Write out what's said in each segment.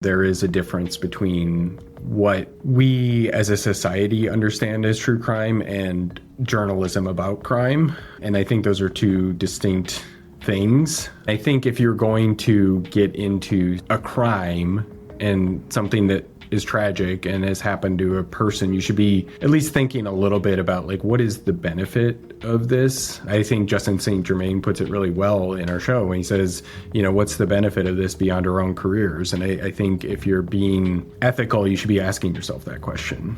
There is a difference between what we as a society understand as true crime and journalism about crime. And I think those are two distinct things. I think if you're going to get into a crime and something that is tragic and has happened to a person, you should be at least thinking a little bit about what is the benefit of this? I think Justin St. Germain puts it really well in our show when he says, what's the benefit of this beyond our own careers? And I think if you're being ethical, you should be asking yourself that question.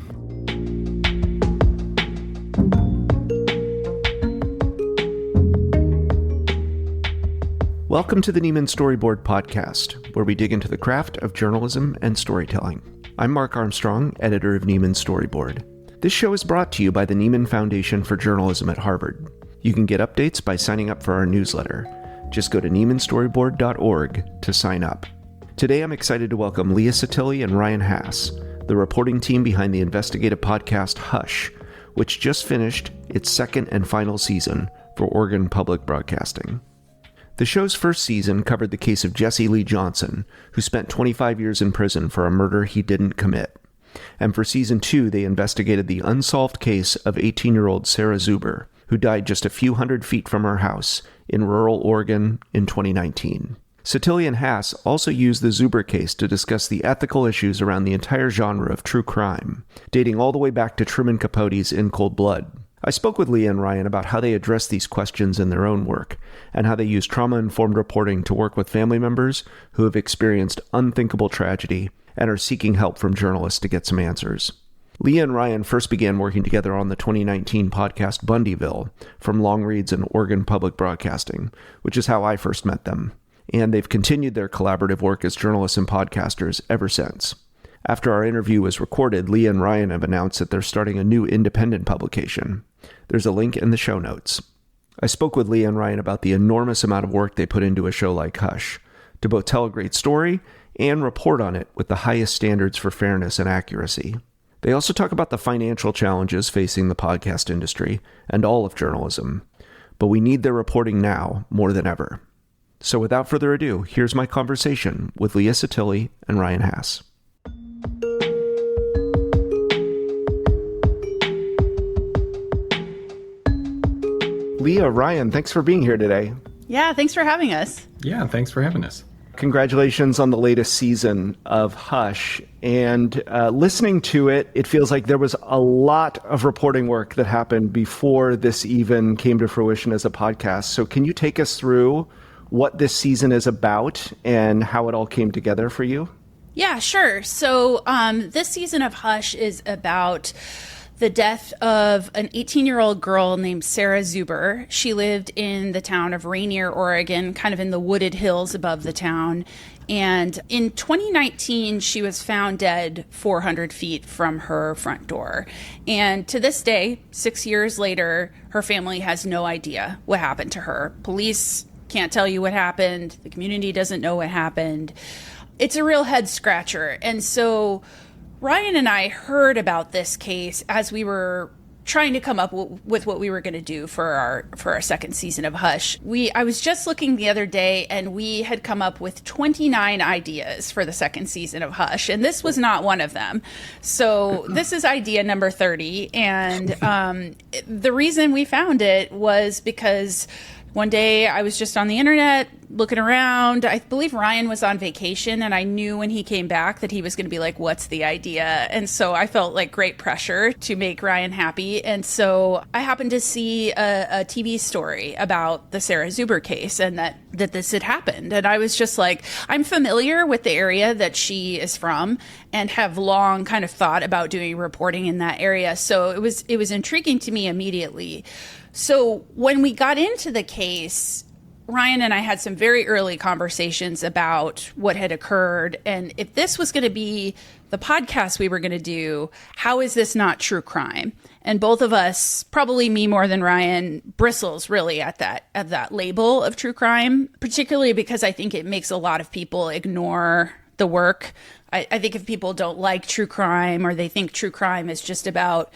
Welcome to the Nieman Storyboard podcast, where we dig into the craft of journalism and storytelling. I'm Mark Armstrong, editor of Nieman Storyboard. This show is brought to you by the Nieman Foundation for Journalism at Harvard. You can get updates by signing up for our newsletter. Just go to niemanstoryboard.org to sign up. Today I'm excited to welcome Leah Sottile and Ryan Haas, the reporting team behind the investigative podcast Hush, which just finished its second and final season for Oregon Public Broadcasting. The show's first season covered the case of Jesse Lee Johnson, who spent 25 years in prison for a murder he didn't commit. And for season 2, they investigated the unsolved case of 18-year-old Sarah Zuber, who died just a few hundred feet from her house in rural Oregon in 2019. Sottile and Haas also used the Zuber case to discuss the ethical issues around the entire genre of true crime, dating all the way back to Truman Capote's In Cold Blood. I spoke with Leah and Ryan about how they address these questions in their own work, and how they use trauma-informed reporting to work with family members who have experienced unthinkable tragedy and are seeking help from journalists to get some answers. Leah and Ryan first began working together on the 2019 podcast Bundyville from Long Reads and Oregon Public Broadcasting, which is how I first met them. And they've continued their collaborative work as journalists and podcasters ever since. After our interview was recorded, Leah and Ryan have announced that they're starting a new independent publication. There's a link in the show notes. I spoke with Leah and Ryan about the enormous amount of work they put into a show like Hush, to both tell a great story and report on it with the highest standards for fairness and accuracy. They also talk about the financial challenges facing the podcast industry and all of journalism. But we need their reporting now more than ever. So without further ado, here's my conversation with Leah Sottile and Ryan Haas. Leah, Ryan, thanks for being here today. Yeah, thanks for having us. Yeah, thanks for having us. Congratulations on the latest season of Hush. And listening to it, it feels like there was a lot of reporting work that happened before this even came to fruition as a podcast. So can you take us through what this season is about and how it all came together for you? Yeah, sure. So this season of Hush is about the death of an 18-year-old girl named Sarah Zuber. She lived in the town of Rainier, Oregon, kind of in the wooded hills above the town. And in 2019, she was found dead 400 feet from her front door. And to this day, 6 years later, her family has no idea what happened to her. Police can't tell you what happened. The community doesn't know what happened. It's a real head scratcher. And so Ryan and I heard about this case as we were trying to come up with what we were going to do for our second season of Hush. I was just looking the other day, and we had come up with 29 ideas for the second season of Hush, and this was not one of them. So this is idea number 30, and the reason we found it was because one day I was just on the internet looking around. I believe Ryan was on vacation, and I knew when he came back that he was going to be like, what's the idea? And so I felt like great pressure to make Ryan happy. And so I happened to see a TV story about the Sarah Zuber case and that this had happened. And I was just like, I'm familiar with the area that she is from and have long kind of thought about doing reporting in that area. So it was intriguing to me immediately. So when we got into the case, Ryan and I had some very early conversations about what had occurred. And if this was going to be the podcast we were going to do, how is this not true crime? And both of us, probably me more than Ryan, bristles really at that label of true crime, particularly because I think it makes a lot of people ignore the work. I think if people don't like true crime, or they think true crime is just about,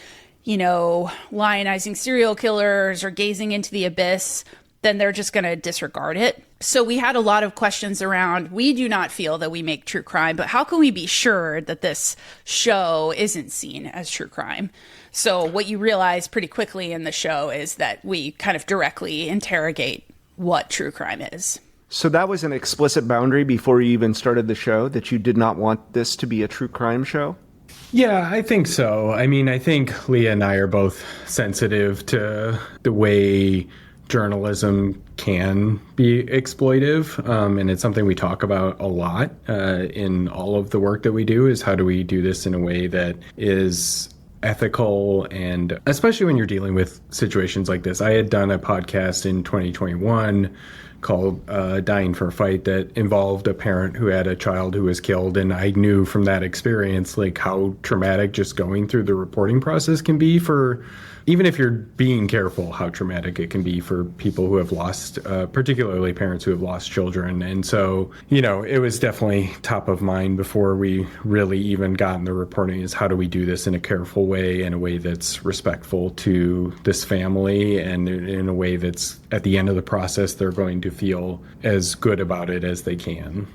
lionizing serial killers or gazing into the abyss, then they're just going to disregard it. So we had a lot of questions around, we do not feel that we make true crime, but how can we be sure that this show isn't seen as true crime? So what you realize pretty quickly in the show is that we kind of directly interrogate what true crime is. So that was an explicit boundary before you even started the show, that you did not want this to be a true crime show? Yeah, I think so. I mean, I think Leah and I are both sensitive to the way journalism can be exploitive. And it's something we talk about a lot in all of the work that we do, is how do we do this in a way that is ethical, and especially when you're dealing with situations like this. I had done a podcast in 2021 called Dying for a Fight that involved a parent who had a child who was killed. And I knew from that experience, like, how traumatic just going through the reporting process can be for, even if you're being careful, how traumatic it can be for people who have lost, particularly parents who have lost children. And so, it was definitely top of mind before we really even got in the reporting, is how do we do this in a careful way, in a way that's respectful to this family, and in a way that's, at the end of the process, they're going to feel as good about it as they can.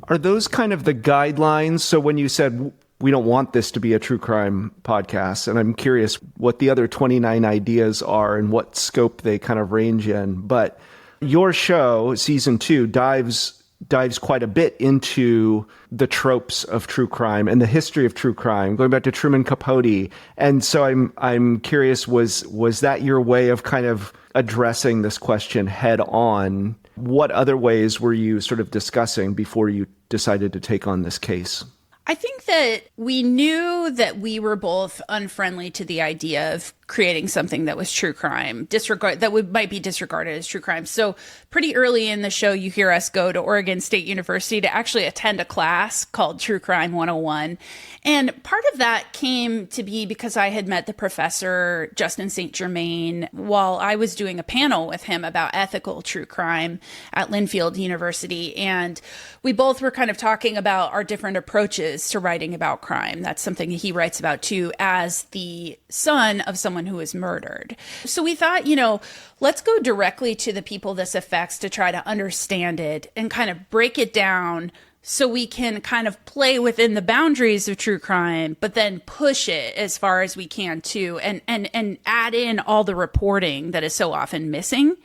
Are those kind of the guidelines? So when you said, we don't want this to be a true crime podcast, and I'm curious what the other 29 ideas are and what scope they kind of range in. But your show, season 2, dives quite a bit into the tropes of true crime and the history of true crime, going back to Truman Capote. And so I'm curious, was that your way of kind of addressing this question head on? What other ways were you sort of discussing before you decided to take on this case? I think that we knew that we were both unfriendly to the idea of creating something that was true crime, might be disregarded as true crime. So pretty early in the show, you hear us go to Oregon State University to actually attend a class called True Crime 101. And part of that came to be because I had met the professor, Justin St. Germain, while I was doing a panel with him about ethical true crime at Linfield University. And we both were kind of talking about our different approaches to writing about crime. That's something he writes about too, as the son of someone who was murdered. So we thought, let's go directly to the people this affects to try to understand it and kind of break it down so we can kind of play within the boundaries of true crime, but then push it as far as we can too, and add in all the reporting that is so often missing.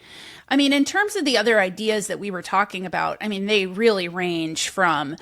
I mean, in terms of the other ideas that we were talking about, I mean, they really range from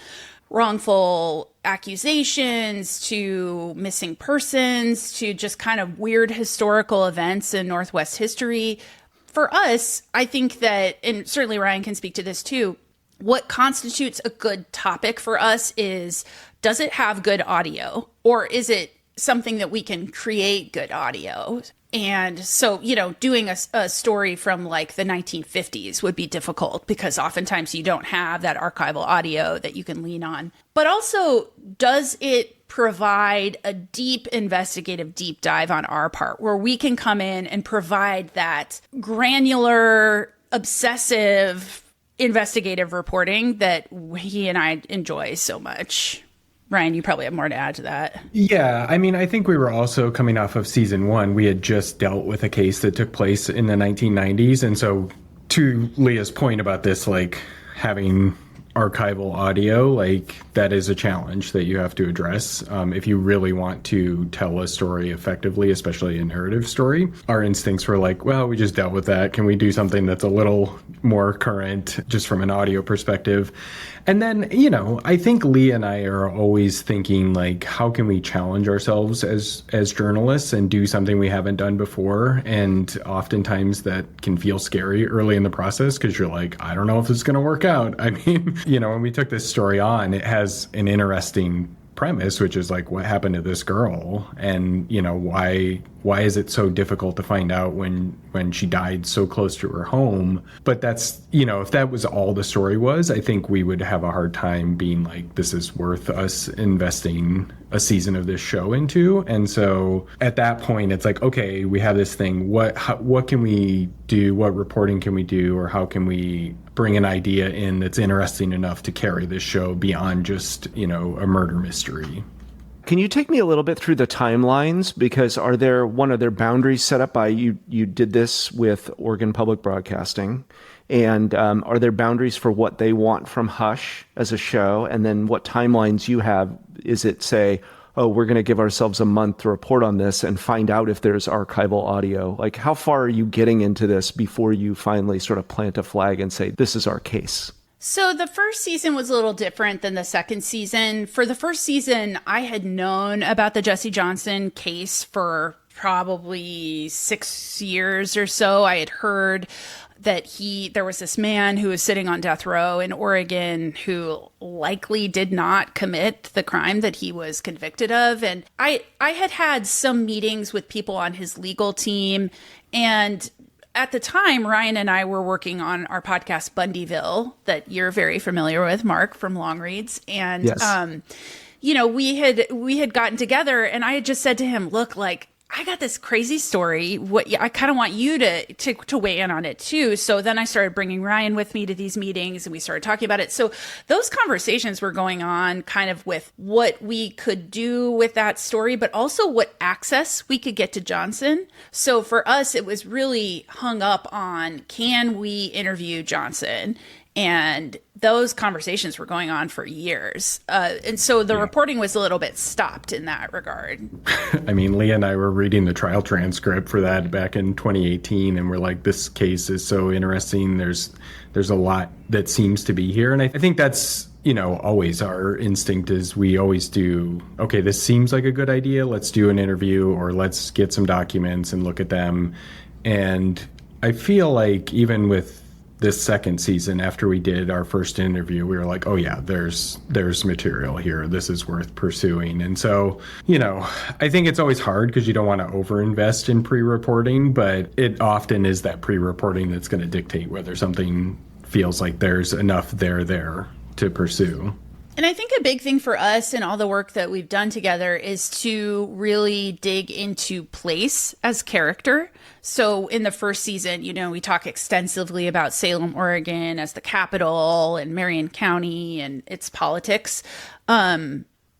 wrongful accusations to missing persons to just kind of weird historical events in Northwest history. For us, I think that, and certainly Ryan can speak to this too, what constitutes a good topic for us is, does it have good audio, or is it something that we can create good audio? And so, doing a story from like the 1950s would be difficult because oftentimes you don't have that archival audio that you can lean on. But also, does it provide a deep investigative deep dive on our part where we can come in and provide that granular, obsessive investigative reporting that he and I enjoy so much? Ryan, you probably have more to add to that. Yeah, I mean, I think we were also coming off of season 1. We had just dealt with a case that took place in the 1990s. And so to Leah's point about this, like having archival audio, like that is a challenge that you have to address if you really want to tell a story effectively, especially a narrative story. Our instincts were like, well, we just dealt with that. Can we do something that's a little more current just from an audio perspective? And then, I think Leah and I are always thinking, like, how can we challenge ourselves as journalists and do something we haven't done before? And oftentimes that can feel scary early in the process because you're like, I don't know if it's going to work out. I mean, when we took this story on, it has an interesting premise, which is like, what happened to this girl? And, why is it so difficult to find out when she died so close to her home? But that's, if that was all the story was, I think we would have a hard time being like, this is worth us investing a season of this show into. And so at that point, it's like, okay, we have this thing. What can we do? What reporting can we do? Or how can we bring an idea in that's interesting enough to carry this show beyond just, a murder mystery? Can you take me a little bit through the timelines? Because are there boundaries set up by you? You did this with Oregon Public Broadcasting. And are there boundaries for what they want from Hush as a show? And then what timelines you have? Is it say, oh, we're going to give ourselves a month to report on this and find out if there's archival audio? Like, how far are you getting into this before you finally sort of plant a flag and say, this is our case? So the first season was a little different than the second season. For the first season, I had known about the Jesse Johnson case for probably 6 years or so. I had heard that there was this man who was sitting on death row in Oregon who likely did not commit the crime that he was convicted of. And I had some meetings with people on his legal team. And at the time, Ryan and I were working on our podcast, Bundyville, that you're very familiar with, Mark, from Long Reads. And, yes. We had gotten together and I had just said to him, look, like, I got this crazy story. I kind of want you to weigh in on it too. So then I started bringing Ryan with me to these meetings and we started talking about it. So those conversations were going on kind of with what we could do with that story, but also what access we could get to Johnson. So for us, it was really hung up on, can we interview Johnson? And those conversations were going on for years. And so the reporting was a little bit stopped in that regard. I mean, Leah and I were reading the trial transcript for that back in 2018, and we're like, this case is so interesting. There's a lot that seems to be here. And I think that's, always our instinct is we always do, okay, this seems like a good idea. Let's do an interview or let's get some documents and look at them. And I feel like even with this second season, after we did our first interview, we were like, oh yeah, there's material here. This is worth pursuing. And so, I think it's always hard because you don't want to overinvest in pre-reporting, but it often is that pre-reporting that's going to dictate whether something feels like there's enough there to pursue. And I think a big thing for us and all the work that we've done together is to really dig into place as character. So in the first season, we talk extensively about Salem, Oregon as the capital and Marion County and its politics,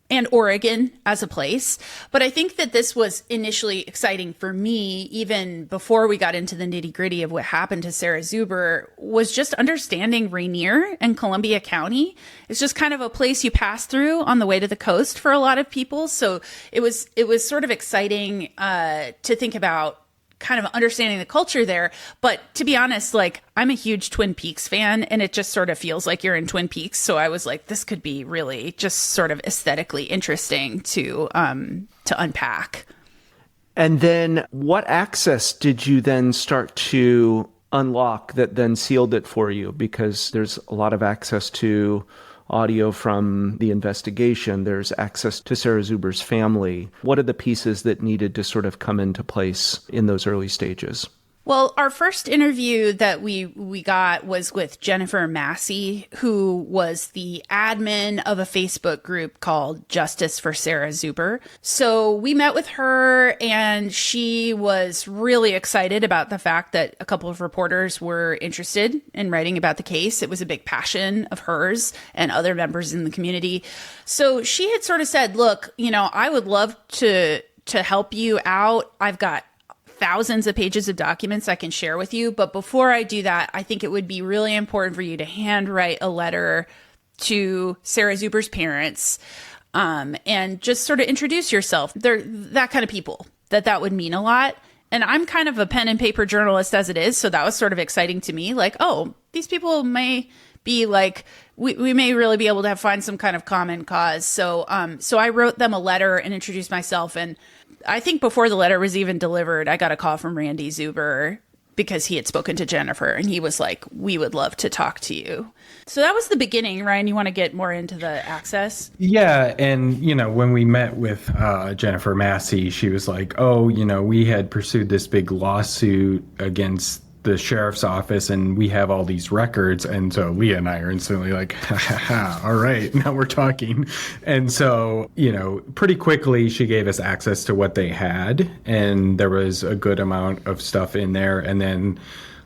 and Oregon as a place. But I think that this was initially exciting for me, even before we got into the nitty gritty of what happened to Sarah Zuber, was just understanding Rainier and Columbia County. It's just kind of a place you pass through on the way to the coast for a lot of people. So it was sort of exciting to think about kind of understanding the culture there. But to be honest, like, I'm a huge Twin Peaks fan and it just sort of feels like you're in Twin Peaks. So I was like, this could be really just sort of aesthetically interesting to unpack. And then what access did you then start to unlock that then sealed it for you? Because there's a lot of access to audio from the investigation. There's access to Sarah Zuber's family. What are the pieces that needed to sort of come into place in those early stages? Well, our first interview that we got was with Jennifer Massey, who was the admin of a Facebook group called Justice for Sarah Zuber. So we met with her and she was really excited about the fact that a couple of reporters were interested in writing about the case. It was a big passion of hers and other members in the community. So she had sort of said, look, I would love to help you out. I've got thousands of pages of documents I can share with you. But before I do that, I think it would be really important for you to handwrite a letter to Sarah Zuber's parents and just sort of introduce yourself. They're that kind of people that would mean a lot. And I'm kind of a pen and paper journalist as it is. So that was sort of exciting to me. Like, oh, these people may be like, we may really be able to find some kind of common cause. So I wrote them a letter and introduced myself. And I think before the letter was even delivered, I got a call from Randy Zuber because he had spoken to Jennifer and he was like, we would love to talk to you. So that was the beginning. Ryan, you want to get more into the access? Yeah. And, when we met with Jennifer Massey, she was like, oh, we had pursued this big lawsuit against the sheriff's office and we have all these records. And so Leah and I are instantly like, ha, ha, ha, all right, now we're talking. And so, pretty quickly she gave us access to what they had and there was a good amount of stuff in there. And then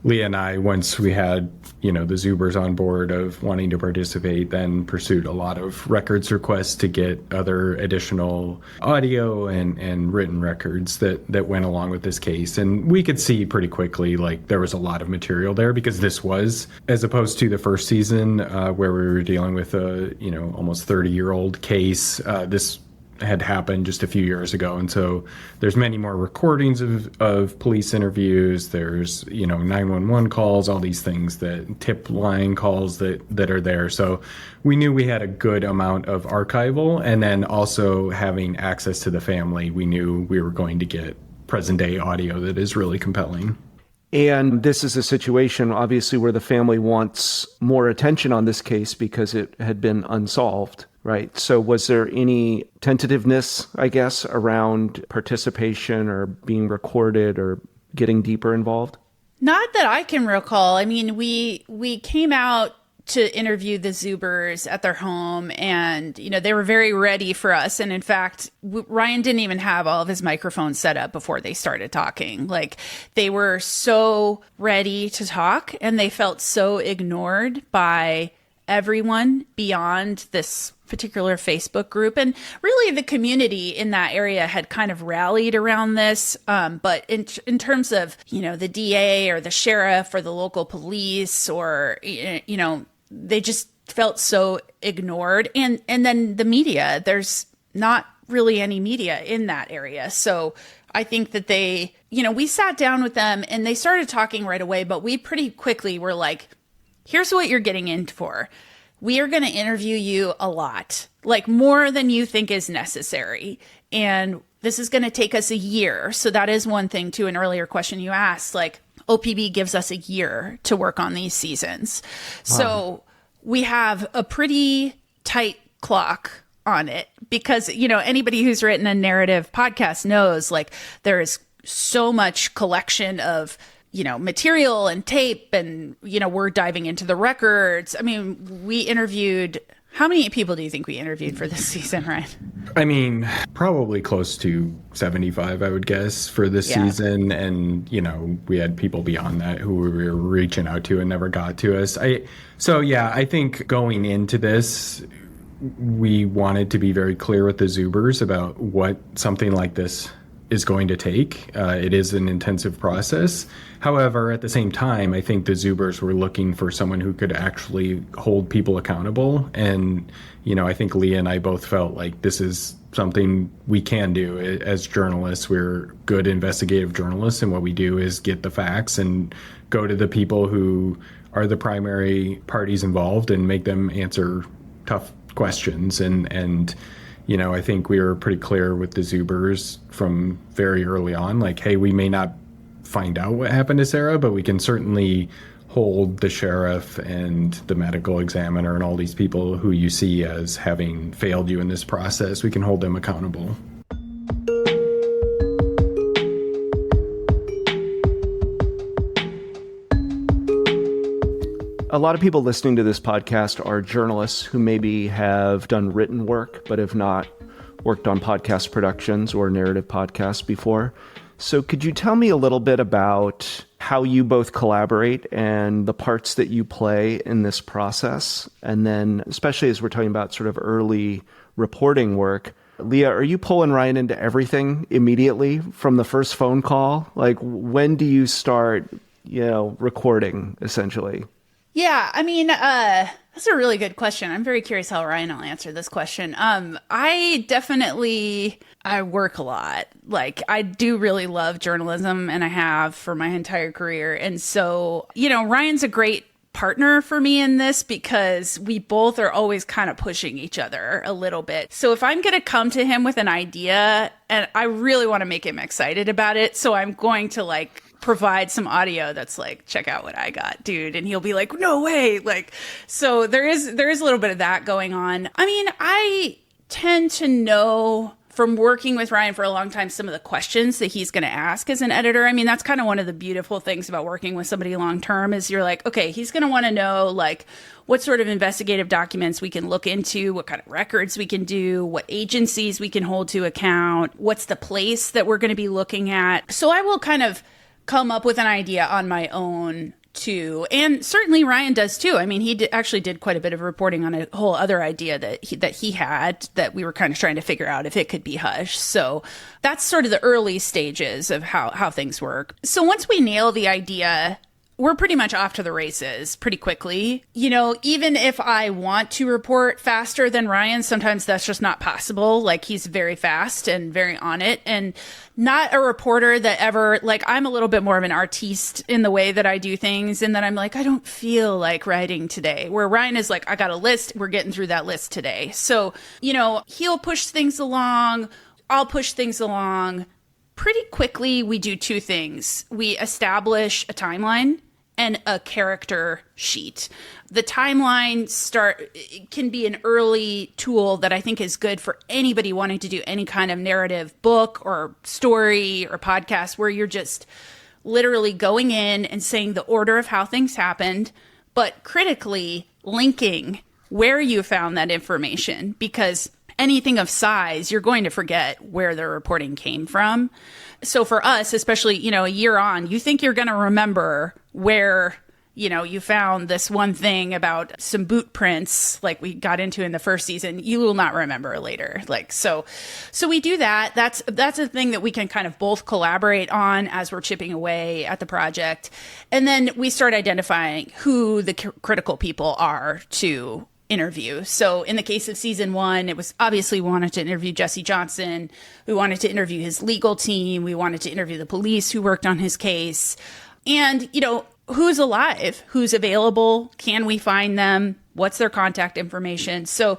Leah and I, once we had, the Zubers on board of wanting to participate, then pursued a lot of records requests to get other additional audio and written records that went along with this case. And we could see pretty quickly, like, there was a lot of material there because this was, as opposed to the first season where we were dealing with a, almost 30-year-old case, this had happened just a few years ago. And so there's many more recordings of police interviews. There's, 911 calls, all these things, that tip line calls that are there. So we knew we had a good amount of archival, and then also having access to the family, we knew we were going to get present day audio that is really compelling. And this is a situation, obviously, where the family wants more attention on this case because it had been unsolved, right? So was there any tentativeness, I guess, around participation or being recorded or getting deeper involved? Not that I can recall. I mean, we came out to interview the Zubers at their home, and they were very ready for us. And in fact, Ryan didn't even have all of his microphones set up before they started talking. Like, they were so ready to talk, and they felt so ignored by everyone beyond this particular Facebook group. And really the community in that area had kind of rallied around this. But in terms of, the DA or the sheriff or the local police, or, they just felt so ignored. And then the media, there's not really any media in that area. So I think that they, we sat down with them and they started talking right away, but we pretty quickly were like, here's what you're getting in for. We are going to interview you a lot, like more than you think is necessary. And this is going to take us a year. So that is one thing, to an earlier question you asked, like, OPB gives us a year to work on these seasons. Wow. So we have a pretty tight clock on it because, anybody who's written a narrative podcast knows, like, there is so much collection of, material and tape, and, we're diving into the records. I mean, we interviewed, how many people do you think we interviewed for this season, Ryan? I mean, probably close to 75, I would guess, for this season. And, we had people beyond that who we were reaching out to and never got to us. I think going into this, we wanted to be very clear with the Zubers about what something like this is going to take. It is an intensive process. However, at the same time, I think the Zubers were looking for someone who could actually hold people accountable. And, I think Leah and I both felt like this is something we can do as journalists. We're good investigative journalists, and what we do is get the facts and go to the people who are the primary parties involved and make them answer tough questions. And I think we were pretty clear with the Zubers from very early on, like, hey, we may not find out what happened to Sarah, but we can certainly hold the sheriff and the medical examiner and all these people who you see as having failed you in this process. We can hold them accountable. A lot of people listening to this podcast are journalists who maybe have done written work, but have not worked on podcast productions or narrative podcasts before. So could you tell me a little bit about how you both collaborate and the parts that you play in this process? And then, especially as we're talking about sort of early reporting work, Leah, are you pulling Ryan into everything immediately from the first phone call? Like, when do you start, recording, essentially? Yeah, I mean, that's a really good question. I'm very curious how Ryan will answer this question. I work a lot. Like, I do really love journalism, and I have for my entire career. And so, Ryan's a great partner for me in this because we both are always kind of pushing each other a little bit. So if I'm going to come to him with an idea and I really want to make him excited about it, so I'm going to provide some audio that's like, check out what I got, dude. And he'll be like, no way. So there is a little bit of that going on. I mean, I tend to know from working with Ryan for a long time some of the questions that he's going to ask as an editor. I mean, that's kind of one of the beautiful things about working with somebody long term is you're like, okay, he's going to want to know what sort of investigative documents we can look into, what kind of records we can do, what agencies we can hold to account, what's the place that we're going to be looking at. So I will kind of come up with an idea on my own too. And certainly Ryan does too. I mean, he actually did quite a bit of reporting on a whole other idea that he had that we were kind of trying to figure out if it could be Hush. So that's sort of the early stages of how things work. So once we nail the idea, we're pretty much off to the races pretty quickly. You know, even if I want to report faster than Ryan, sometimes that's just not possible. Like, he's very fast and very on it, and not a reporter that ever, like, I'm a little bit more of an artiste in the way that I do things. And then I'm like, I don't feel like writing today. Where Ryan is like, I got a list. We're getting through that list today. So, you know, he'll push things along. I'll push things along. Pretty quickly, we do two things. We establish a timeline and a character sheet. The timeline can be an early tool that I think is good for anybody wanting to do any kind of narrative book or story or podcast, where you're just literally going in and saying the order of how things happened, but critically linking where you found that information, because anything of size, you're going to forget where the reporting came from. So for us, especially, you know, a year on, you think you're going to remember where, you know, you found this one thing about some boot prints like we got into in the first season. You will not remember later. Like, so we do that. That's a thing that we can kind of both collaborate on as we're chipping away at the project. And then we start identifying who the critical people are to interview. So in the case of season 1, it was obviously we wanted to interview Jesse Johnson. We wanted to interview his legal team. We wanted to interview the police who worked on his case. And, you know, who's alive, who's available, can we find them, what's their contact information? So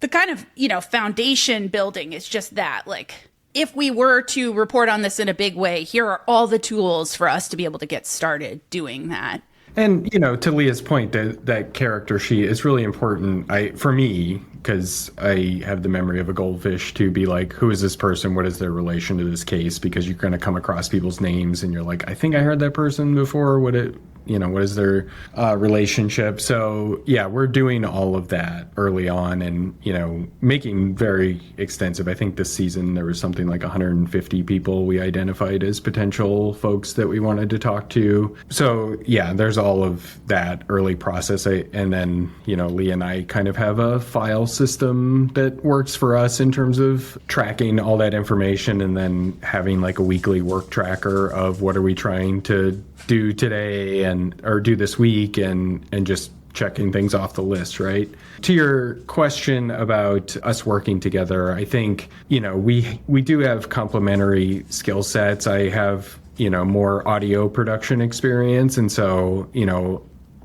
the kind of, you know, foundation building is just that. Like, if we were to report on this in a big way, here are all the tools for us to be able to get started doing that. And, you know, to Leah's point, that character sheet is really important for me, because I have the memory of a goldfish, to be like, who is this person? What is their relation to this case? Because you're going to come across people's names and you're like, I think I heard that person before. What is their relationship? So, yeah, we're doing all of that early on and, you know, making very extensive. I think this season there was something like 150 people we identified as potential folks that we wanted to talk to. So, yeah, there's all of that early process. And then, you know, Leah and I kind of have a file system that works for us in terms of tracking all that information and then having like a weekly work tracker of what are we trying to do today or do this week and just checking things off the list, right? To your question about us working together, I think, you know, we do have complementary skill sets. I have, you know, more audio production experience. And so, you know,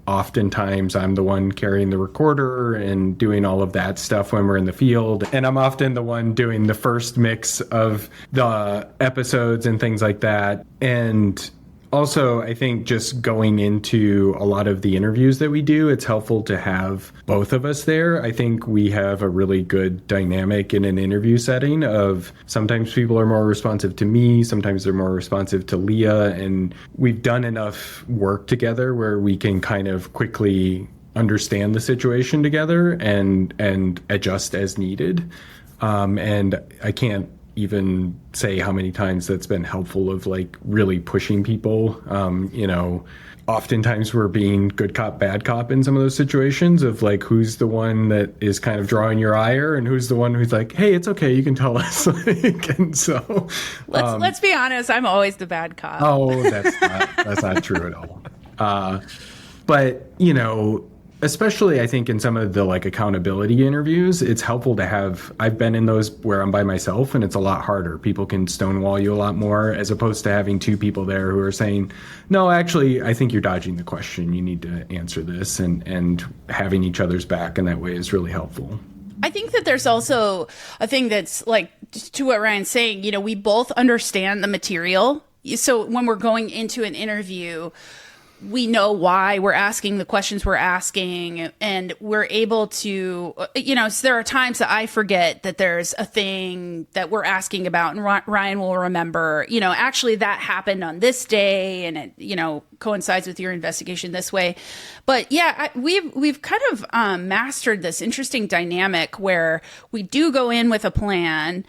oftentimes I'm the one carrying the recorder and doing all of that stuff when we're in the field. And I'm often the one doing the first mix of the episodes and things like that. And also, I think just going into a lot of the interviews that we do, it's helpful to have both of us there. I think we have a really good dynamic in an interview setting of sometimes people are more responsive to me, sometimes they're more responsive to Leah, and we've done enough work together where we can kind of quickly understand the situation together and adjust as needed. And I can't even say how many times that's been helpful of like really pushing people. You know, oftentimes we're being good cop, bad cop in some of those situations of like, who's the one that is kind of drawing your ire and who's the one who's like, hey, it's okay, you can tell us. And so let's be honest, I'm always the bad cop. Oh, that's not true at all. But, you know, especially I think in some of the like accountability interviews, it's helpful to have, I've been in those where I'm by myself and it's a lot harder. People can stonewall you a lot more as opposed to having two people there who are saying, no, actually, I think you're dodging the question. You need to answer this, and having each other's back in that way is really helpful. I think that there's also a thing that's like, to what Ryan's saying, you know, we both understand the material. So when we're going into an interview, we know why we're asking the questions we're asking, and we're able to, you know, so there are times that I forget that there's a thing that we're asking about, and Ryan will remember, you know, actually that happened on this day, and it, you know, coincides with your investigation this way. But yeah, we've kind of mastered this interesting dynamic where we do go in with a plan.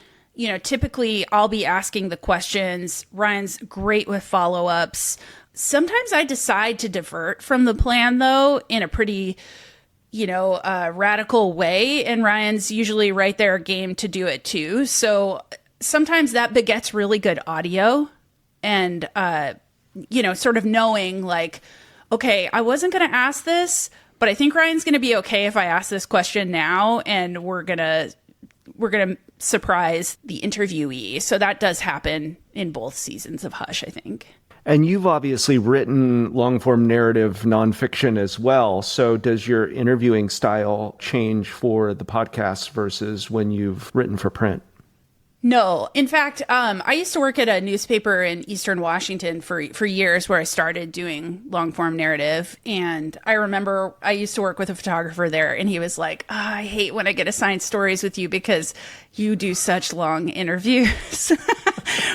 typically I'll be asking the questions. Ryan's great with follow-ups. Sometimes I decide to divert from the plan, though, in a pretty, radical way. And Ryan's usually right there game to do it, too. So sometimes that begets really good audio and, sort of knowing like, okay, I wasn't going to ask this, but I think Ryan's going to be okay if I ask this question now. And we're going to surprise the interviewee. So that does happen in both seasons of Hush, I think. And you've obviously written long-form narrative nonfiction as well. So does your interviewing style change for the podcast versus when you've written for print? No. In fact, I used to work at a newspaper in Eastern Washington for years where I started doing long-form narrative. And I remember I used to work with a photographer there, and he was like, I hate when I get assigned stories with you because you do such long interviews.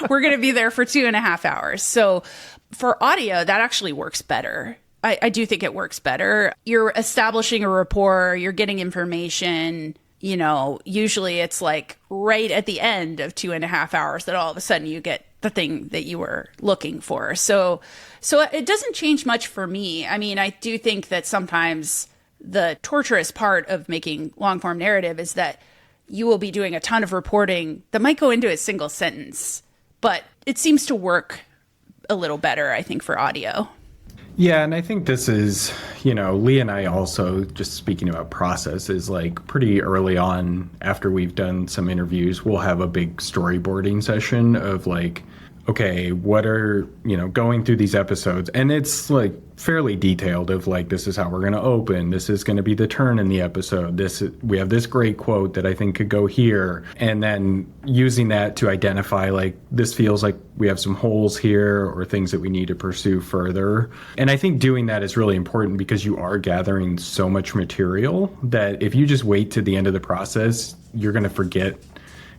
We're going to be there for 2.5 hours. So for audio, that actually works better. I do think it works better. You're establishing a rapport, you're getting information. Usually it's like right at the end of 2.5 hours that all of a sudden you get the thing that you were looking for. So it doesn't change much for me. I mean, I do think that sometimes the torturous part of making long form narrative is that you will be doing a ton of reporting that might go into a single sentence, but it seems to work a little better, I think, for audio. Yeah, and I think this is, Leah and I also, just speaking about process, is like pretty early on after we've done some interviews, we'll have a big storyboarding session of like, okay, what are, going through these episodes. And it's like fairly detailed of like, this is how we're going to open. This is going to be the turn in the episode. We have this great quote that I think could go here. And then using that to identify like, this feels like we have some holes here or things that we need to pursue further. And I think doing that is really important because you are gathering so much material that if you just wait to the end of the process, you're going to forget,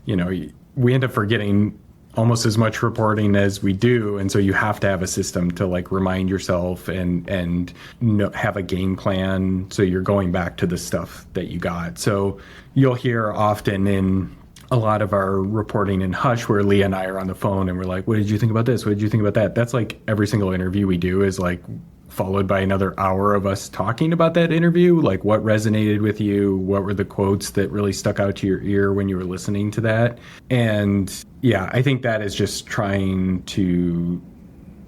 we end up forgetting almost as much reporting as we do. And so you have to have a system to like remind yourself and have a game plan. So you're going back to the stuff that you got. So you'll hear often in a lot of our reporting in Hush where Leah and I are on the phone and we're like, what did you think about this? What did you think about that? That's like every single interview we do is like followed by another hour of us talking about that interview. Like what resonated with you? What were the quotes that really stuck out to your ear when you were listening to that? And yeah, I think that is just trying to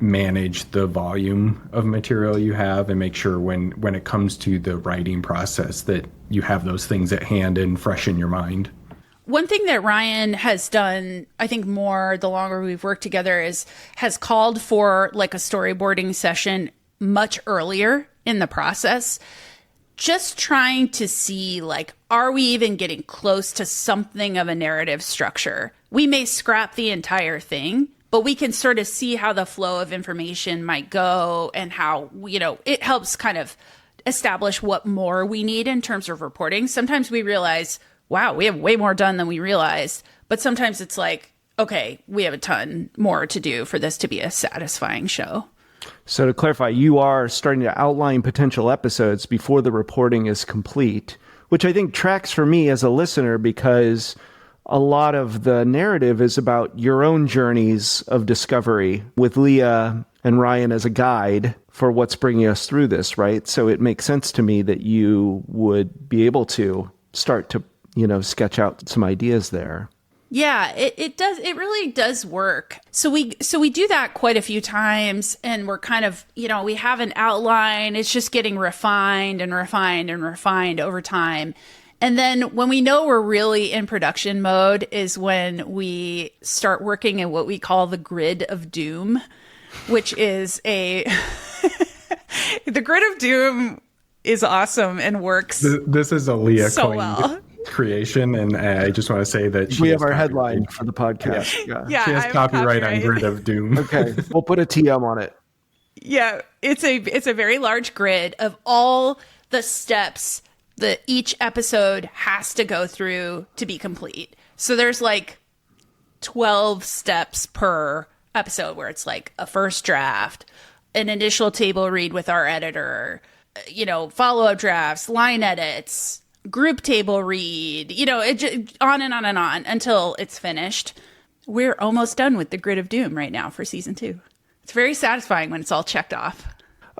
manage the volume of material you have and make sure when it comes to the writing process that you have those things at hand and fresh in your mind. One thing that Ryan has done, I think more the longer we've worked together, has called for like a storyboarding session much earlier in the process, just trying to see like, are we even getting close to something of a narrative structure? We may scrap the entire thing, but we can sort of see how the flow of information might go and how, it helps kind of establish what more we need in terms of reporting. Sometimes we realize, wow, we have way more done than we realized. But sometimes it's like, okay, we have a ton more to do for this to be a satisfying show. So to clarify, you are starting to outline potential episodes before the reporting is complete, which I think tracks for me as a listener because a lot of the narrative is about your own journeys of discovery with Leah and Ryan as a guide for what's bringing us through this, right? So it makes sense to me that you would be able to start to, sketch out some ideas there. Yeah, it does. It really does work. So we do that quite a few times, and we're kind of, we have an outline. It's just getting refined and refined and refined over time. And then when we know we're really in production mode is when we start working in what we call the grid of doom, which is the grid of doom is awesome and works. This is a Leah so coined well. Creation, and I just want to say that we have our headline for the podcast. Yeah, she has copyright on Grid of Doom. Okay, we'll put a TM on it. Yeah, it's a very large grid of all the steps that each episode has to go through to be complete. So there's like 12 steps per episode where it's like a first draft, an initial table read with our editor, follow-up drafts, line edits, group table read, on and on and on until it's finished. We're almost done with the Grid of Doom right now for season 2. It's very satisfying when it's all checked off.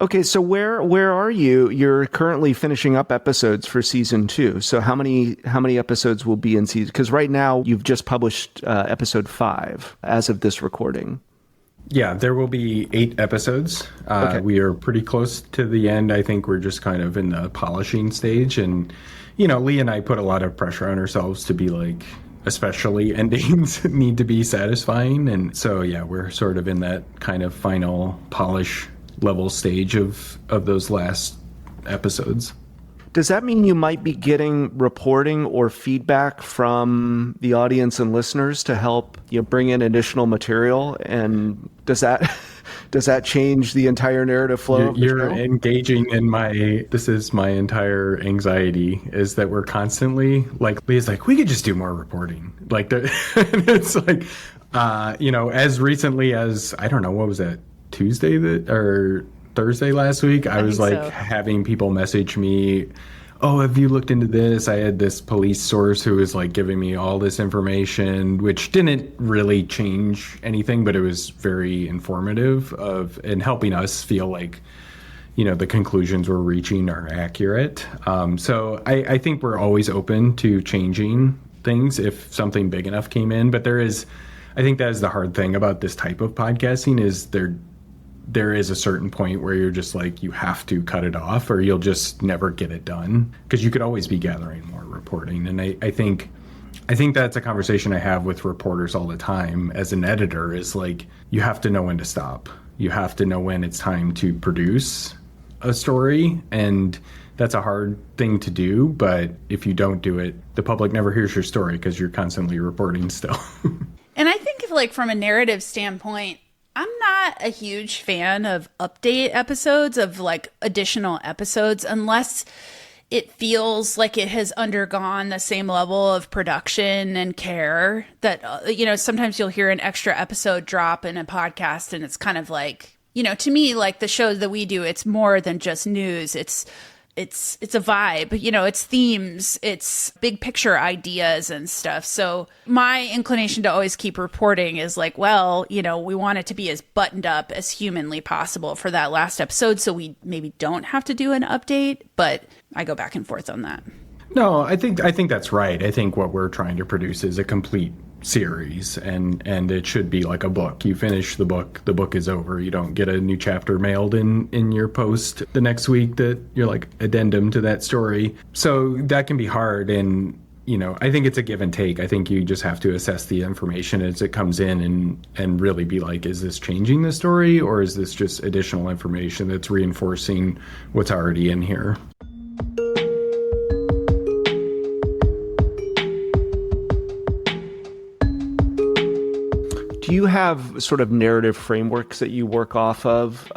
Okay, so where are you? You're currently finishing up episodes for season 2. So how many episodes will be in season? Because right now you've just published episode 5 as of this recording. Yeah, there will be 8 episodes. Okay. We are pretty close to the end. I think we're just kind of in the polishing stage. And, Leah and I put a lot of pressure on ourselves to be like, especially endings need to be satisfying. And so, yeah, we're sort of in that kind of final polish level stage of those last episodes. Does that mean you might be getting reporting or feedback from the audience and listeners to help bring in additional material? And does that change the entire narrative flow? You're engaging in this is my entire anxiety, is that we're constantly like, Leah's like, we could just do more reporting. Like, it's like, as recently as, I don't know, what was that, Tuesday or Thursday last week, I was like having people message me, oh, have you looked into this? I had this police source who was like giving me all this information, which didn't really change anything, but it was very informative and helping us feel like, the conclusions we're reaching are accurate. So I think we're always open to changing things if something big enough came in. But I think that is the hard thing about this type of podcasting is there is a certain point where you're just like, you have to cut it off or you'll just never get it done, because you could always be gathering more reporting. And I think that's a conversation I have with reporters all the time as an editor, is like, you have to know when to stop. You have to know when it's time to produce a story. And that's a hard thing to do. But if you don't do it, the public never hears your story because you're constantly reporting still. And I think from a narrative standpoint, I'm not a huge fan of update episodes, of like additional episodes, unless it feels like it has undergone the same level of production and care that, sometimes you'll hear an extra episode drop in a podcast and it's kind of like, to me, like the shows that we do, it's more than just news. It's a vibe, it's themes, it's big picture ideas and stuff. So my inclination to always keep reporting is like, well, we want it to be as buttoned up as humanly possible for that last episode. So we maybe don't have to do an update, but I go back and forth on that. No, I think that's right. I think what we're trying to produce is a complete series, and it should be like a book. You finish the book is over. You don't get a new chapter mailed in your post the next week that you're like addendum to that story. So that can be hard, and I think it's a give and take. I think you just have to assess the information as it comes in and really be like, is this changing the story, or is this just additional information that's reinforcing what's already in here? Do you have sort of narrative frameworks that you work off of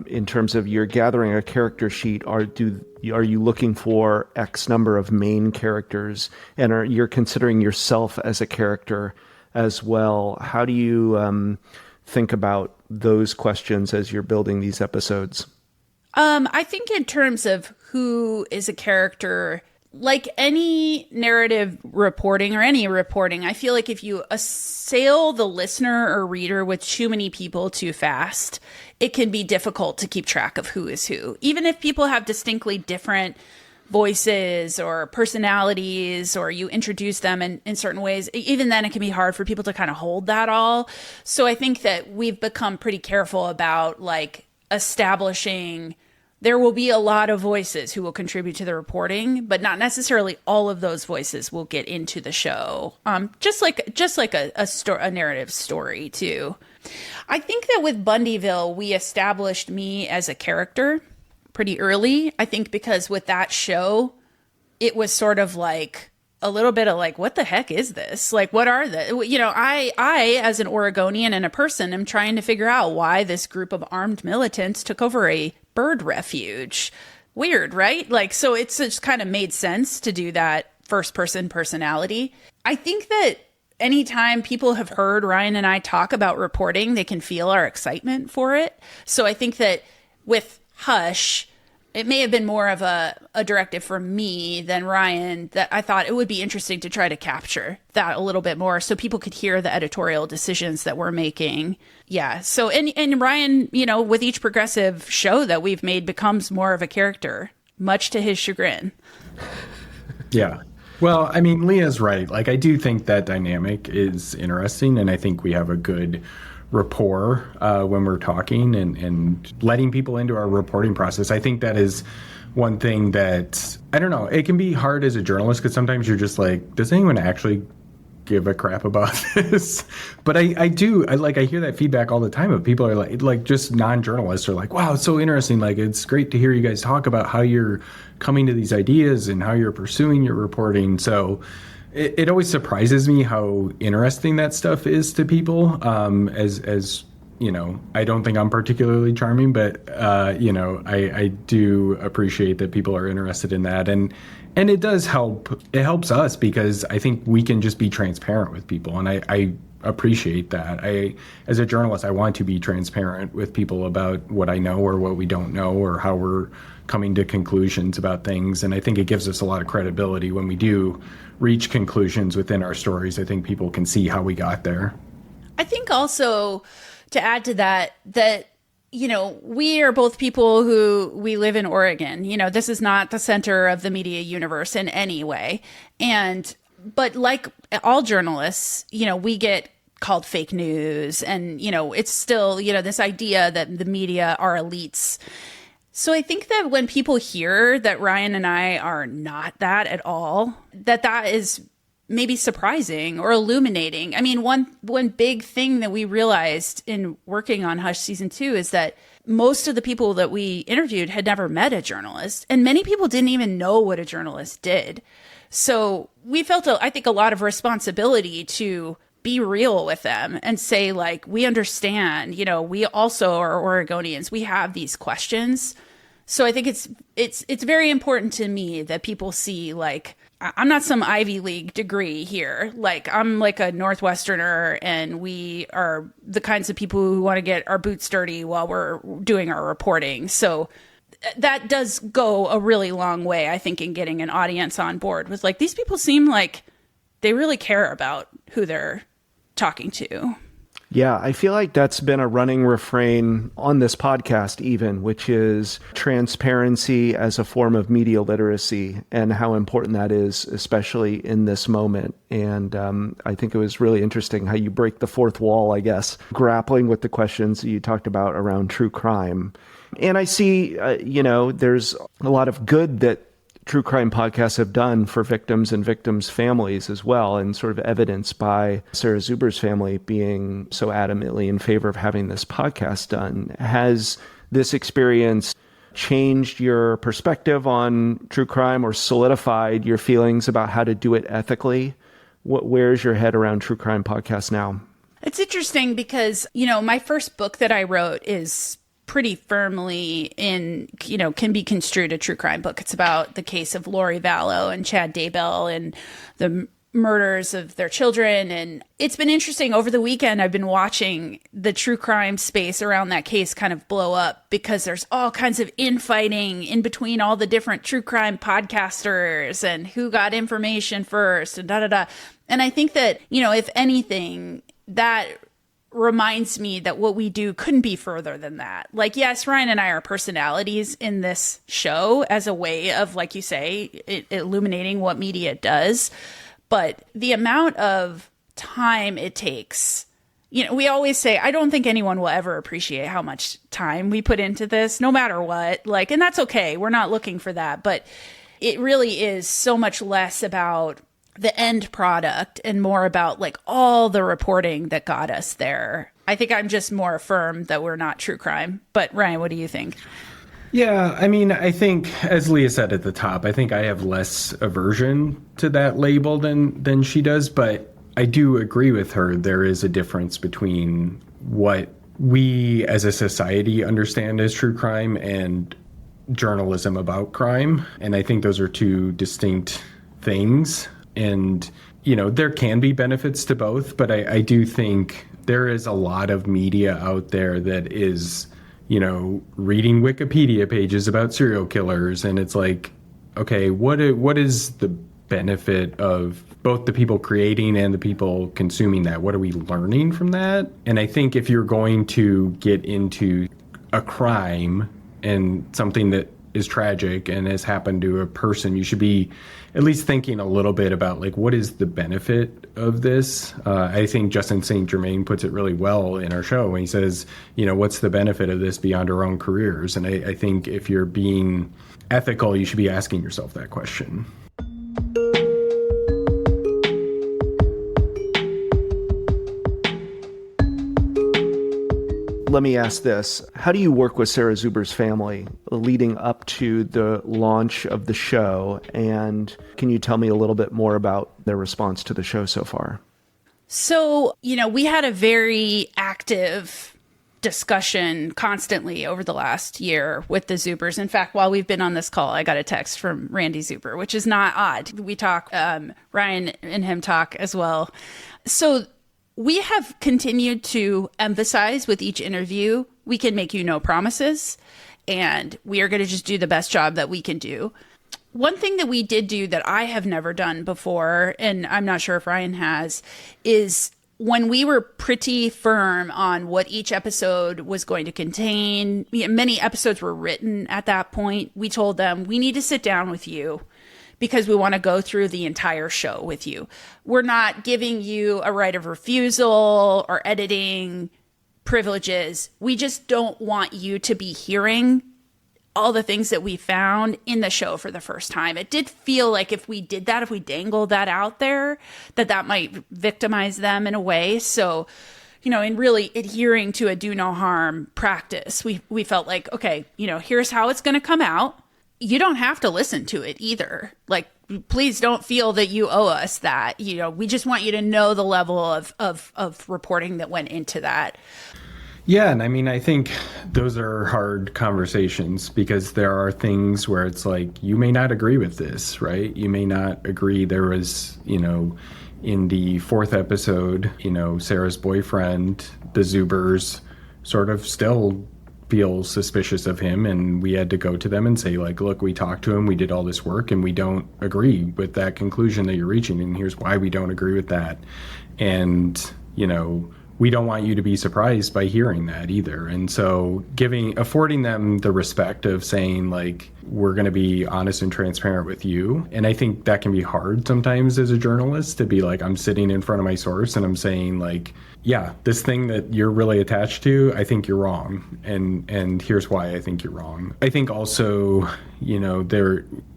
in terms of you're gathering a character sheet? Are you looking for X number of main characters, and you're considering yourself as a character as well? How do you think about those questions as you're building these episodes? I think in terms of who is a character, like any narrative reporting or any reporting, I feel like if you assail the listener or reader with too many people too fast, it can be difficult to keep track of who is who. Even if people have distinctly different voices or personalities, or you introduce them in certain ways, even then it can be hard for people to kind of hold that all. So I think that we've become pretty careful about like establishing there will be a lot of voices who will contribute to the reporting, but not necessarily all of those voices will get into the show. Just like a narrative story too. I think that with Bundyville, we established me as a character pretty early. I think because with that show, it was sort of like a little bit of like, what the heck is this? Like, what are the, I as an Oregonian and a person am trying to figure out why this group of armed militants took over a bird refuge. Weird, right? Like, so it's just kind of made sense to do that first person personality. I think that anytime people have heard Ryan and I talk about reporting, they can feel our excitement for it. So I think that with Hush, it may have been more of a directive from me than Ryan, that I thought it would be interesting to try to capture that a little bit more so people could hear the editorial decisions that we're making. Yeah. So, and Ryan, with each progressive show that we've made becomes more of a character, much to his chagrin. Yeah. Well, I mean, Leah's right. Like, I do think that dynamic is interesting, and I think we have a good rapport when we're talking and letting people into our reporting process. I think that is one thing that, I don't know, it can be hard as a journalist because sometimes you're just like, does anyone actually give a crap about this? But I hear that feedback all the time of people are like just non-journalists are like, wow, it's so interesting. Like, it's great to hear you guys talk about how you're coming to these ideas and how you're pursuing your reporting. So it always surprises me how interesting that stuff is to people. As I don't think I'm particularly charming, but I do appreciate that people are interested in that, and it does help. It helps us because I think we can just be transparent with people, and I appreciate that. As a journalist, I want to be transparent with people about what I know or what we don't know or how we're coming to conclusions about things, and I think it gives us a lot of credibility when we do reach conclusions within our stories. I think people can see how we got there. I think also to add to that, we are both people who we live in Oregon. This is not the center of the media universe in any way. But like all journalists, we get called fake news, and, it's still, this idea that the media are elites. So I think that when people hear that Ryan and I are not that at all, that is maybe surprising or illuminating. I mean, one big thing that we realized in working on Hush Season 2 is that most of the people that we interviewed had never met a journalist, and many people didn't even know what a journalist did. So we felt, I think, a lot of responsibility to be real with them and say, like, we understand, we also are Oregonians. We have these questions. So I think it's very important to me that people see, like, I'm not some Ivy League degree here. Like, I'm like a Northwesterner, and we are the kinds of people who want to get our boots dirty while we're doing our reporting. So that does go a really long way, I think, in getting an audience on board with, like, these people seem like they really care about who they're talking to. Yeah, I feel like that's been a running refrain on this podcast even, which is transparency as a form of media literacy and how important that is, especially in this moment. And I think it was really interesting how you break the fourth wall, I guess, grappling with the questions that you talked about around true crime. And I see, there's a lot of good that true crime podcasts have done for victims and victims' families as well, and sort of evidenced by Sarah Zuber's family being so adamantly in favor of having this podcast done. Has this experience changed your perspective on true crime or solidified your feelings about how to do it ethically? Where's your head around true crime podcasts now? It's interesting because, my first book that I wrote is pretty firmly can be construed a true crime book. It's about the case of Lori Vallow and Chad Daybell and the murders of their children. And it's been interesting. Over the weekend, I've been watching the true crime space around that case kind of blow up because there's all kinds of infighting in between all the different true crime podcasters and who got information first and da-da-da. And I think that, if anything, that reminds me that what we do couldn't be further than that. Like, yes, Ryan and I are personalities in this show as a way of, like you say, illuminating what media does. But the amount of time it takes, we always say, I don't think anyone will ever appreciate how much time we put into this, no matter what. Like, and that's okay. We're not looking for that. But it really is so much less about the end product and more about, like, all the reporting that got us there. I think I'm just more firm that we're not true crime. But Ryan, what do you think? Yeah, I mean, I think, as Leah said at the top, I think I have less aversion to that label than she does. But I do agree with her. There is a difference between what we as a society understand as true crime and journalism about crime. And I think those are two distinct things. And, there can be benefits to both, but I do think there is a lot of media out there that is reading Wikipedia pages about serial killers. And it's like, okay, what is the benefit of both the people creating and the people consuming that? What are we learning from that? And I think if you're going to get into a crime and something that is tragic and has happened to a person, you should be at least thinking a little bit about like, what is the benefit of this? I think Justin St. Germain puts it really well in our show when he says, what's the benefit of this beyond our own careers? And I think if you're being ethical, you should be asking yourself that question. Let me ask this. How do you work with Sarah Zuber's family leading up to the launch of the show? And can you tell me a little bit more about their response to the show so far? So, we had a very active discussion constantly over the last year with the Zubers. In fact, while we've been on this call, I got a text from Randy Zuber, which is not odd. We talk, Ryan and him talk as well. So we have continued to emphasize with each interview, we can make you no promises, and we are going to just do the best job that we can do. One thing that we did do that I have never done before, and I'm not sure if Ryan has, is when we were pretty firm on what each episode was going to contain, many episodes were written at that point, we told them, we need to sit down with you because we want to go through the entire show with you. We're not giving you a right of refusal or editing privileges. We just don't want you to be hearing all the things that we found in the show for the first time. It did feel like if we did that, if we dangled that out there, that might victimize them in a way. So, in really adhering to a do no harm practice, we felt like, okay, here's how it's going to come out. You don't have to listen to it either. Like, please don't feel that you owe us that. We just want you to know the level of reporting that went into that. Yeah, and I think those are hard conversations because there are things where it's like, you may not agree with this, right? You may not agree. There was, in the fourth episode, Sarah's boyfriend, the Zubers, sort of still feel suspicious of him, and we had to go to them and say, like, look, we talked to him, we did all this work, and we don't agree with that conclusion that you're reaching, and here's why we don't agree with that. And, we don't want you to be surprised by hearing that either. And so affording them the respect of saying, like, we're going to be honest and transparent with you. And I think that can be hard sometimes as a journalist to be like, I'm sitting in front of my source and I'm saying, like, yeah, this thing that you're really attached to, I think you're wrong. And here's why I think you're wrong. I think also,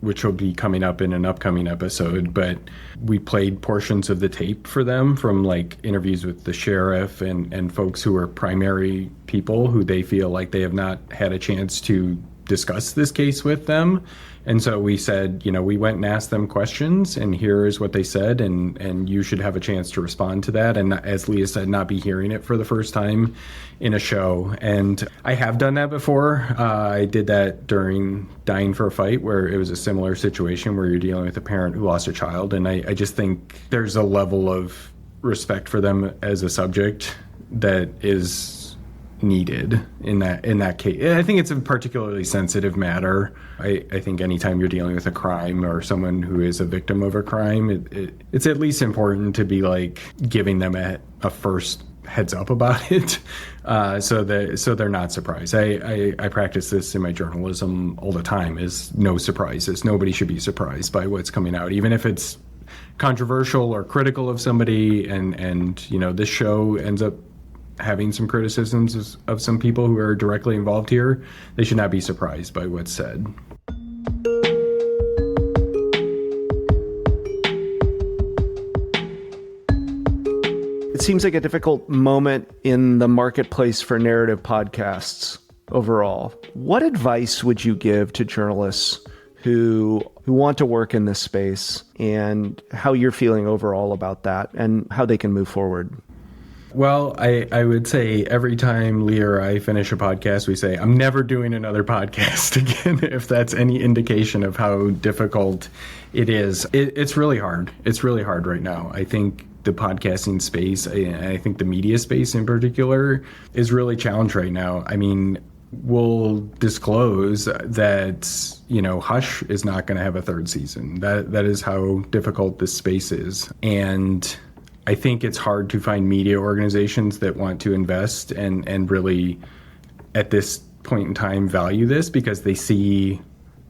which will be coming up in an upcoming episode, but we played portions of the tape for them from like interviews with the sheriff and folks who are primary people who they feel like they have not had a chance to discuss this case with them. And so we said, we went and asked them questions, and here is what they said, and you should have a chance to respond to that. And as Leah said, not be hearing it for the first time in a show. And I have done that before. I did that during Dying for a Fight, where it was a similar situation where you're dealing with a parent who lost a child. And I just think there's a level of respect for them as a subject that is needed in that case. I think it's a particularly sensitive matter. I think anytime you're dealing with a crime or someone who is a victim of a crime, it's at least important to be like giving them a first heads up about it, so they're not surprised. I practice this in my journalism all the time: is no surprises. Nobody should be surprised by what's coming out, even if it's controversial or critical of somebody. And this show ends up having some criticisms of some people who are directly involved here. They should not be surprised by what's said. It seems like a difficult moment in the marketplace for narrative podcasts overall. What advice would you give to journalists who want to work in this space, and how you're feeling overall about that and how they can move forward? Well, I would say every time Leah or I finish a podcast, we say, I'm never doing another podcast again, if that's any indication of how difficult it is. It's really hard. It's really hard right now. I think the podcasting space, and I think the media space in particular, is really challenged right now. will disclose that, Hush is not going to have a third season. That is how difficult this space is. And I think it's hard to find media organizations that want to invest and really, at this point in time, value this, because they see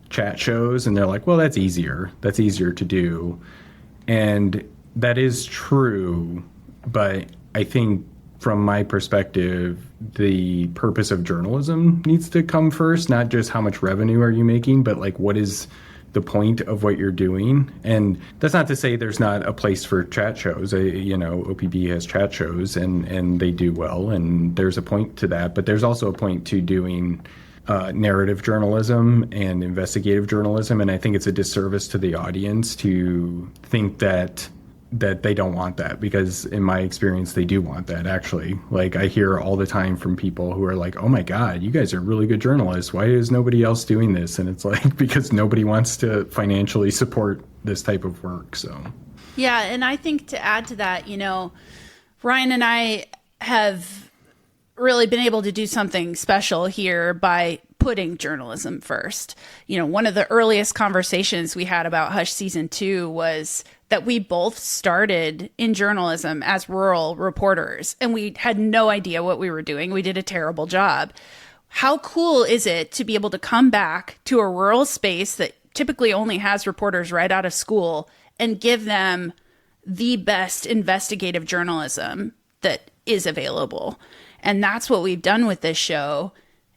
chat shows and they're like, well, that's easier. That's easier to do. And that is true. But I think from my perspective, the purpose of journalism needs to come first, not just how much revenue are you making, but like, what is the point of what you're doing? And that's not to say there's not a place for chat shows. OPB has chat shows and they do well, and there's a point to that. But there's also a point to doing narrative journalism and investigative journalism. And I think it's a disservice to the audience to think that they don't want that, because in my experience, they do want that, actually. Like, I hear all the time from people who are like, oh my God, you guys are really good journalists. Why is nobody else doing this? And it's like, because nobody wants to financially support this type of work. So, yeah. And I think to add to that, Ryan and I have really been able to do something special here by putting journalism first. One of the earliest conversations we had about Hush season 2 was that we both started in journalism as rural reporters, and we had no idea what we were doing. We did a terrible job. How cool is it to be able to come back to a rural space that typically only has reporters right out of school and give them the best investigative journalism that is available? And that's what we've done with this show.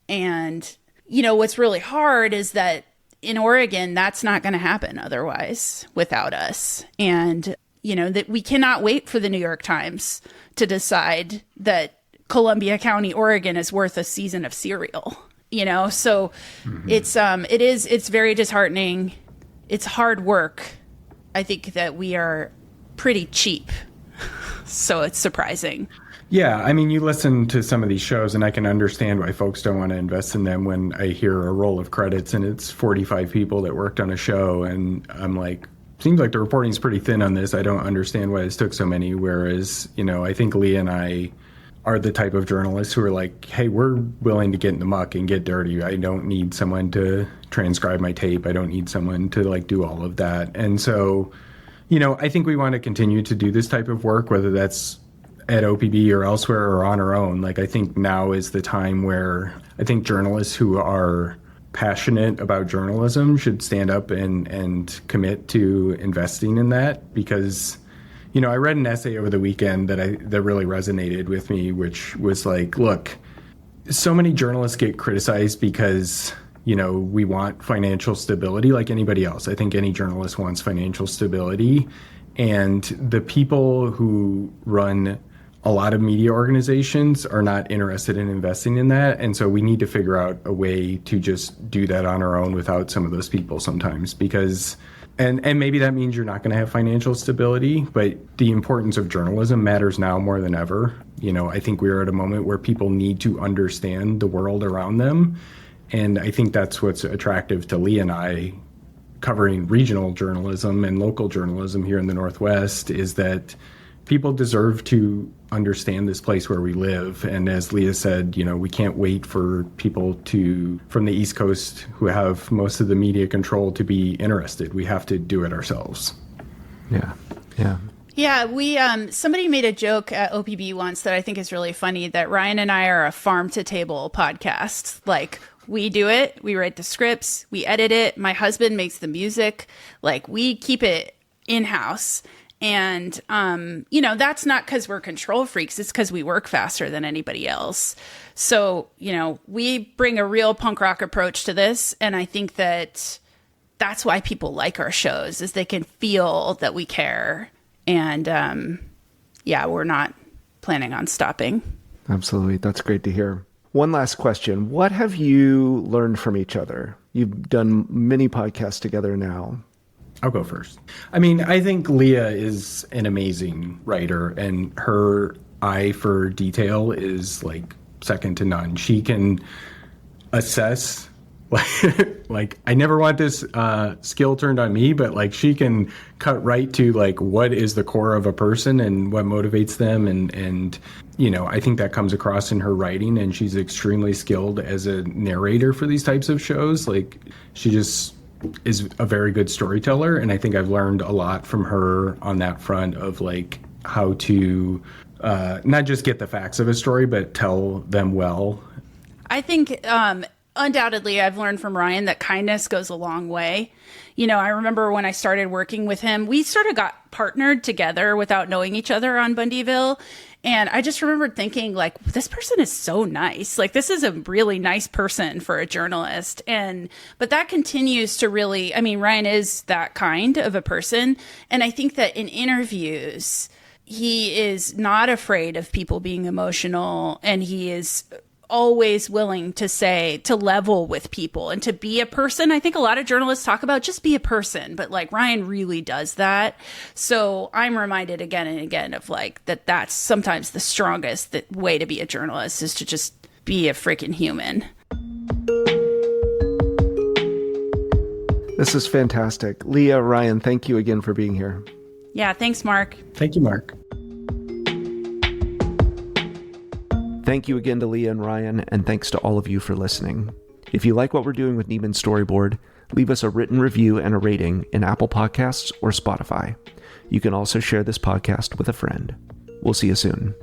And, what's really hard is that in Oregon, that's not going to happen otherwise without us. And, that we cannot wait for the New York Times to decide that Columbia County, Oregon is worth a season of Serial, So it's very disheartening. It's hard work. I think that we are pretty cheap. So it's surprising. Yeah, I mean, you listen to some of these shows, and I can understand why folks don't want to invest in them when I hear a roll of credits and it's 45 people that worked on a show, and I'm like, seems like the reporting's pretty thin on this. I don't understand why this took so many. Whereas, I think Leah and I are the type of journalists who are like, hey, we're willing to get in the muck and get dirty. I don't need someone to transcribe my tape. I don't need someone to do all of that. And so, I think we want to continue to do this type of work, whether that's at OPB or elsewhere or on our own. I think now is the time where I think journalists who are passionate about journalism should stand up and commit to investing in that. Because, I read an essay over the weekend that really resonated with me, which was like, look, so many journalists get criticized because, we want financial stability like anybody else. I think any journalist wants financial stability. And the people who run a lot of media organizations are not interested in investing in that. And so we need to figure out a way to just do that on our own without some of those people sometimes, because, and maybe that means you're not going to have financial stability, but the importance of journalism matters now more than ever. I think we are at a moment where people need to understand the world around them. And I think that's what's attractive to Leah and I covering regional journalism and local journalism here in the Northwest, is that people deserve to understand this place where we live. And as Leah said, we can't wait for people from the East Coast who have most of the media control to be interested. We have to do it ourselves. Yeah. Yeah. Yeah, we somebody made a joke at OPB once that I think is really funny, that Ryan and I are a farm to table podcast. We do it, we write the scripts, we edit it, my husband makes the music, we keep it in-house. And, that's not because we're control freaks. It's because we work faster than anybody else. So, we bring a real punk rock approach to this. And I think that that's why people like our shows, is they can feel that we care. And, we're not planning on stopping. Absolutely. That's great to hear. One last question. What have you learned from each other? You've done many podcasts together now. I'll go first. I mean, I think Leah is an amazing writer, and her eye for detail is second to none. She can assess Like, I never want this skill turned on me, but like she can cut right to like what is the core of a person and what motivates them. And I think that comes across in her writing, and she's extremely skilled as a narrator for these types of shows. Like, she just is a very good storyteller. And I think I've learned a lot from her on that front of like how to not just get the facts of a story, but tell them well. I think undoubtedly I've learned from Ryan that kindness goes a long way. I remember when I started working with him, we sort of got partnered together without knowing each other on Bundyville. And I just remembered thinking, like, this person is so nice. Like, this is a really nice person for a journalist. But that continues to really, Ryan is that kind of a person. And I think that in interviews, he is not afraid of people being emotional, and he is always willing to level with people and to be a person. I think a lot of journalists talk about just be a person, but like Ryan really does that. So I'm reminded again and again of like that's sometimes the strongest way to be a journalist is to just be a freaking human. This is fantastic. Leah, Ryan, thank you again for being here. Yeah, thanks, Mark. Thank you, Mark. Thank you again to Leah and Ryan, and thanks to all of you for listening. If you like what we're doing with Nieman Storyboard, leave us a written review and a rating in Apple Podcasts or Spotify. You can also share this podcast with a friend. We'll see you soon.